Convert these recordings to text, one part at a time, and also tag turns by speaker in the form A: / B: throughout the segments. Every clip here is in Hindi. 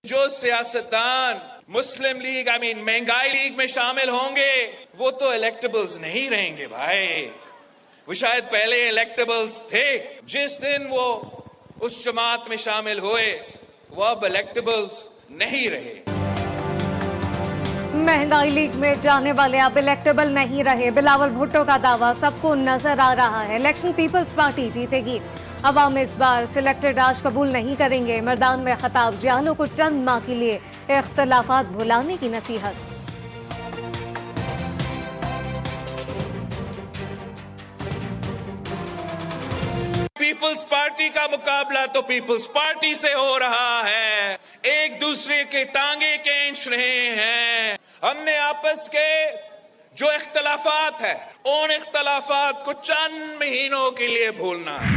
A: जो सियासतदान मुस्लिम लीग महंगाई लीग में शामिल होंगे वो तो इलेक्टेबल्स नहीं रहेंगे भाई। वो शायद पहले इलेक्टेबल्स थे, जिस दिन वो उस जमात में शामिल हुए वो अब इलेक्टेबल्स नहीं रहे।
B: महंगाई लीग में जाने वाले अब इलेक्टेबल नहीं रहे। बिलावल भुट्टो का दावा सबको नजर आ रहा है। इलेक्शन पीपल्स पार्टी जीतेगी। अवाम इस बार सिलेक्टेड राज कबूल नहीं करेंगे। मैदान में खिताब जालों को चंद माह के लिए इख्तलाफात भुलाने की नसीहत।
A: पीपल्स पार्टी का मुकाबला तो पीपल्स पार्टी से हो रहा है। एक दूसरे के टांगे खींच रहे हैं। हमने आपस के जो इख्तलाफात है उन इख्तलाफात को चंद महीनों के लिए भूलना है।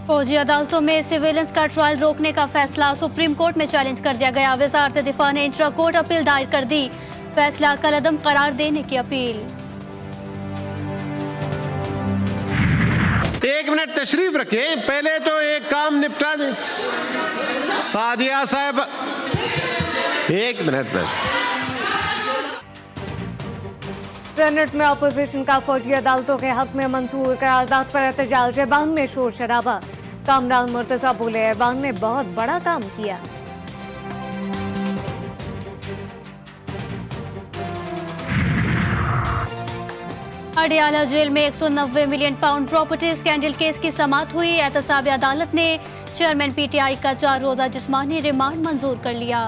C: फौजी अदालतों में सिविलियंस का ट्रायल रोकने का फैसला सुप्रीम कोर्ट में चैलेंज कर दिया गया। वजारत दिफा ने इंट्रा कोर्ट अपील दायर कर दी। फैसला कलअदम करार देने की अपील।
D: 1 मिनट तशरीफ रखें, पहले तो एक काम निपटा दें। सादिया साहब 1 मिनट में।
B: सेनेट में अपोजिशन का फौजी अदालतों के हक में मंजूर करारदाद पर एहतजाज। ऐवान में शोर शराबा। कामरान मुर्तजा बोले ऐवान ने बहुत बड़ा काम किया।
C: अडियाला जेल में 190 million pound property scandal case की समाअत हुई। एहतसाब अदालत ने चेयरमैन पीटीआई का 4 रोजा जिस्मानी रिमांड मंजूर कर लिया।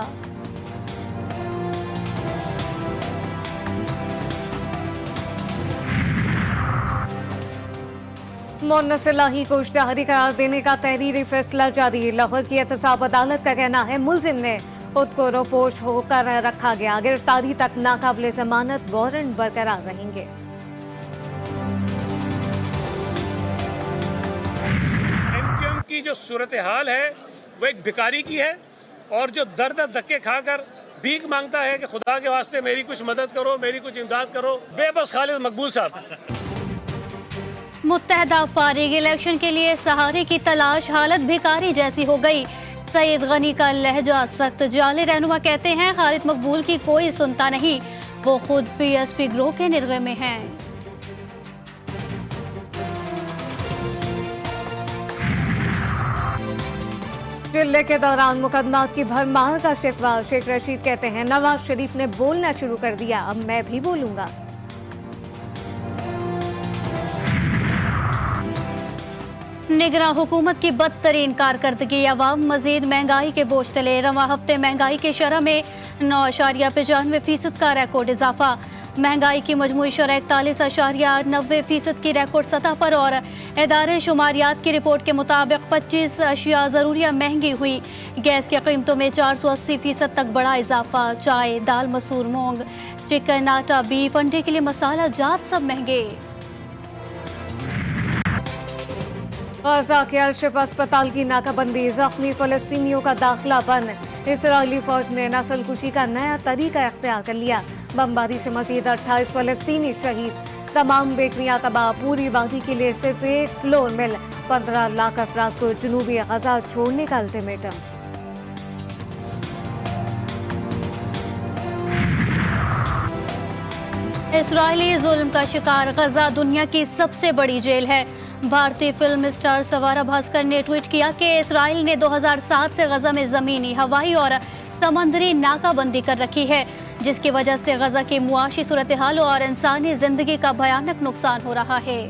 B: मोहन्नस इलाही को इश्तिहारी करार देने का तहरीरी फैसला जारी। लाहौर की एहतसाब अदालत का कहना है मुलजिम ने खुद को रोपोश होकर रखा गया। गिरफ्तारी तक नाकाबिले जमानत वारंट बरकरार रहेंगे।
E: एमक्यूएम की जो सूरत हाल है वो एक भिखारी की है और जो दर्द धक्के खाकर भीख मांगता है कि खुदा के वास्ते मेरी कुछ मदद करो, मेरी कुछ इमदाद करो। बेबस खालिद मकबूल साहब।
C: मुत्तहदा फारिग इलेक्शन के लिए सहारे की तलाश, हालत भिखारी जैसी हो गई। सईद गनी का लहजा सख्त। जाले रहनुमा कहते हैं खालिद मकबूल की कोई सुनता नहीं, वो खुद पीएसपी गिरोह के निर्गे में हैं।
B: जिले के दौरान मुकदमात की भरमार का शिकवा। शेख रशीद कहते हैं नवाज शरीफ ने बोलना शुरू कर दिया, अब मैं भी बोलूंगा।
C: निगरां हुकूमत की बदतरीन कारकर्दगी। अवाम मजीद महंगाई के बोझ तले। रवा हफ्ते महंगाई की शरह में 9.95% का रिकॉर्ड इजाफा। महंगाई की मजमूई शरह 41.90% की रिकॉर्ड सतह पर और इदारे शुमारियात की रिपोर्ट के मुताबिक 25 अशिया ज़रूरिया महंगी हुई। गैस की कीमतों में 480% तक बड़ा इजाफा। चाय, दाल, मसूर, मूंग, चिकन, आटा, बीफ, अंडे के लिए मसाला जात सब महंगे।
B: गजा के अल-शिफा अस्पताल की नाकाबंदी। जख्मी फलस्तीनियों का दाखिला बंद। इसराइली फौज ने नस्लकुशी का नया तरीका इख्तियार कर लिया। बमबारी से मजीद 28 फलस्तीनी शहीद। तमाम बेकरियां तबाह। पूरी वादी के लिए सिर्फ एक फ्लोर मिल। 15 लाख अफराद को जनूबी गजा छोड़ने का अल्टीमेटम।
C: इसराइली जुल्म का शिकार। गजा दुनिया की सबसे बड़ी जेल है। भारतीय फिल्म स्टार सवारा भास्कर ने ट्वीट किया कि इसराइल ने 2007 से गजा में जमीनी, हवाई और समंदरी नाकाबंदी कर रखी है, जिसकी वजह से गजा की मुआशी सूरत हाल और इंसानी जिंदगी का भयानक नुकसान हो रहा है।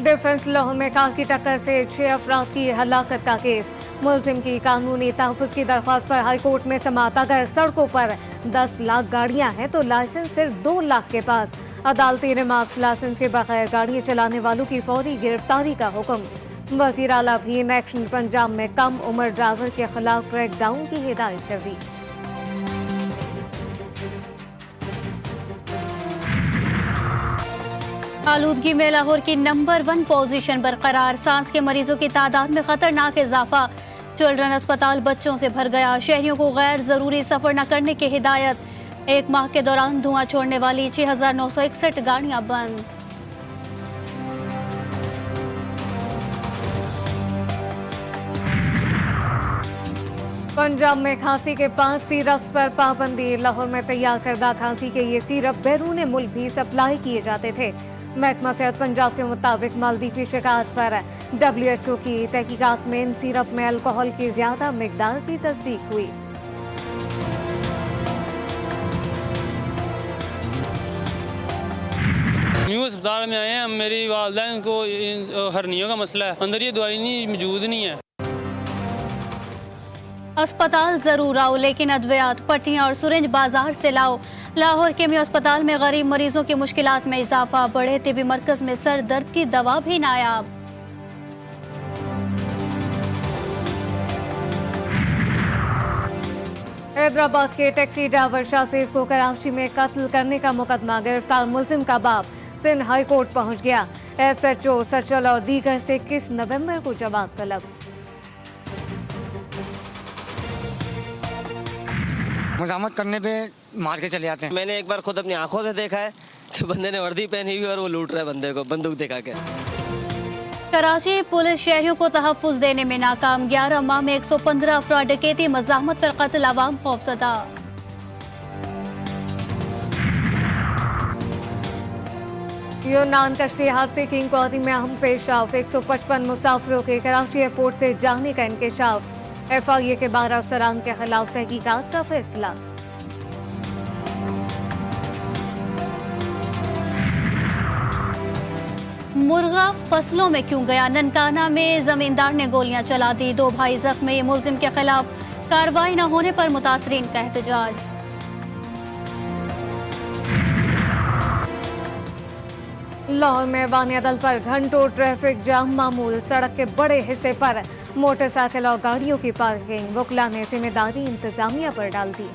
B: डिफेंस लाहौर में कार की टक्कर से 6 अफराद की हलाकत का केस। मुलजिम की कानूनी तहफ़्फ़ुज़ की दरख्वास्त पर हाईकोर्ट में समाअत। अगर सड़कों पर 10 लाख गाड़ियां हैं तो लाइसेंस सिर्फ 2 लाख के पास। अदालती रिमार्क्स। लाइसेंस के बगैर गाड़ियां चलाने वालों की फौरी गिरफ्तारी का हुक्म। वज़ीर आला भी इन एक्शन। पंजाब में कम उम्र ड्राइवर के खिलाफ क्रैकडाउन की हिदायत कर दी।
C: आलूदगी में लाहौर की नंबर 1 पोजीशन बरकरार। सांस के मरीजों की तादाद में खतरनाक इजाफा। चिल्ड्रन अस्पताल बच्चों से भर गया। शहरियों को गैर जरूरी सफर न करने की हिदायत। 1 माह के दौरान धुआं छोड़ने वाली 6961 गाड़ियां बंद।
B: पंजाब में खांसी के 5 सिरप्स पर पाबंदी। लाहौर में तैयार करदा खांसी के ये सिरप बैरून मुल्क भी सप्लाई किए जाते थे। महकमा सेहत पंजाब के मुताबिक मालदीव की शिकायत पर WHO की तहकीकात में इन सिरप में अल्कोहल की ज्यादा मिकदार की तस्दीक हुई।
F: न्यू अस्पताल में आए हैं, मेरी वालदैन को हर्नियों का मसला है, अंदर ये दवाई नहीं मौजूद नहीं है।
C: अस्पताल जरूर आओ लेकिन अद्वियात, पट्टियां और सुरेंज बाजार से लाओ। लाहौर के मियां अस्पताल में गरीब मरीजों की मुश्किलात में इजाफा। बड़े तिबी मरकज में सर दर्द की दवा भी नायाब।
B: हैदराबाद के टैक्सी ड्राइवर शासिर को कराची में कत्ल करने का मुकदमा। गिरफ्तार मुलजिम का बाप सिंध हाई कोर्ट पहुंच गया। SHO सचल और दीगर से 21 नवंबर को जवाब तलब।
G: मजामत करने पे मार के चले जाते हैं।
H: मैंने एक बार खुद अपनी आंखों से देखा है कि बंदे ने वर्दी पहनी हुई और वो लूट रहा है बंदे को बंदूक दिखा के।
C: कराची पुलिस शहरियों को तहफ्फुज देने में नाकाम। 11 माह में 115 अफराद डकैती, मज़ाहमत पर कत्ल, अवाम खौफजदा।
B: यूनान कश्ती हादसे की इंक्वायरी में अहम पेशाफ। 155 मुसाफिरों के कराची एयरपोर्ट से जाने का इंकशाफ। FIA के 12 अफसरान के खिलाफ तहकीकात का फैसला।
C: मुर्गा फसलों में क्यों गया? ननकाना में जमींदार ने गोलियां चला दी, 2 भाई जख्मी। मुलजिम के खिलाफ कार्रवाई न होने पर मुतासरीन का एहतजाज।
B: लाहौर में वानिया दल पर घंटों ट्रैफिक जाम मामूल। सड़क के बड़े हिस्से पर मोटरसाइकिल और गाड़ियों की पार्किंग। वकला ने जिम्मेदारी इंतजामिया पर डाल दी।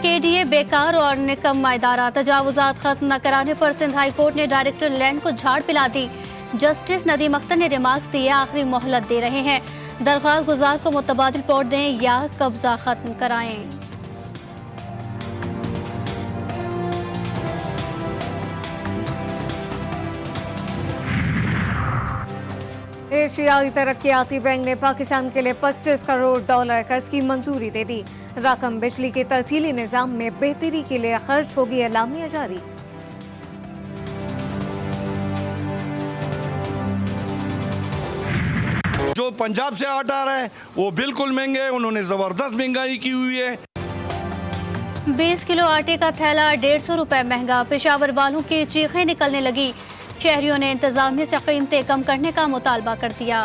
C: KDA बेकार और निकम्मा इदारा। तजावुजात खत्म न कराने पर सिंध हाई कोर्ट ने डायरेक्टर लैंड को झाड़ पिला दी। जस्टिस नदीम अख्तर ने रिमार्क्स दिए, आखिरी मोहलत दे रहे हैं। दरख्वास्त गुजार को मुतबादिल प्लॉट दें या कब्जा खत्म कराएं।
B: एशियाई तरक्याती बैंक ने पाकिस्तान के लिए $25 करोड़ कर्ज की मंजूरी दे दी। रकम बिजली के तरसीली निजाम में बेहतरी के लिए खर्च होगी, एलामिया जारी।
I: जो पंजाब से आटा आ रहा है वो बिल्कुल महंगे, उन्होंने जबरदस्त महंगाई की हुई है।
C: 20 किलो आटे का थैला 150 रुपए महंगा। पेशावर वालों की चीखें निकलने लगी। शहरियों ने इंतजामिया से कीमतें कम करने का मुतालबा कर दिया।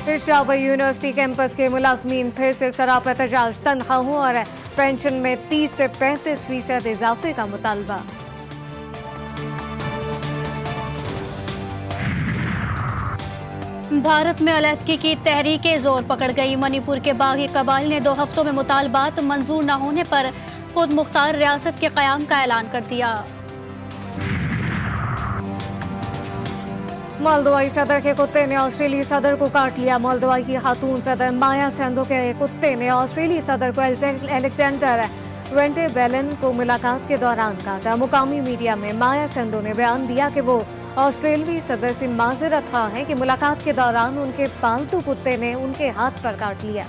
B: पेशावर यूनिवर्सिटी कैंपस के मुलाजमीन फिर से सराप एहतजाज। तनख्वाहों और पेंशन में 30 से 35% इजाफे का मुतालबा।
C: भारत में अलहदगी की तहरीकें जोर पकड़ गई। मणिपुर के बागी कबाइल ने 2 हफ्तों में मुतालबात मंजूर न होने पर खुद मुख्तार रियासत के क़याम का ऐलान कर दिया।
B: मोल्दोवाई सदर के कुत्ते ने ऑस्ट्रेलियाई सदर को काट लिया। मोल्दोवाई की खातून सदर माया सेंधो के कुत्ते ने ऑस्ट्रेलियाई सदर को अलेक्जेंडर वेंटेबेलन को मुलाकात के दौरान काटा। मुकामी मीडिया में माया सेंधो ने बयान दिया कि वो ऑस्ट्रेलियाई सदर से माजरत खा हैं कि मुलाकात के दौरान उनके पालतू कुत्ते ने उनके हाथ पर काट लिया।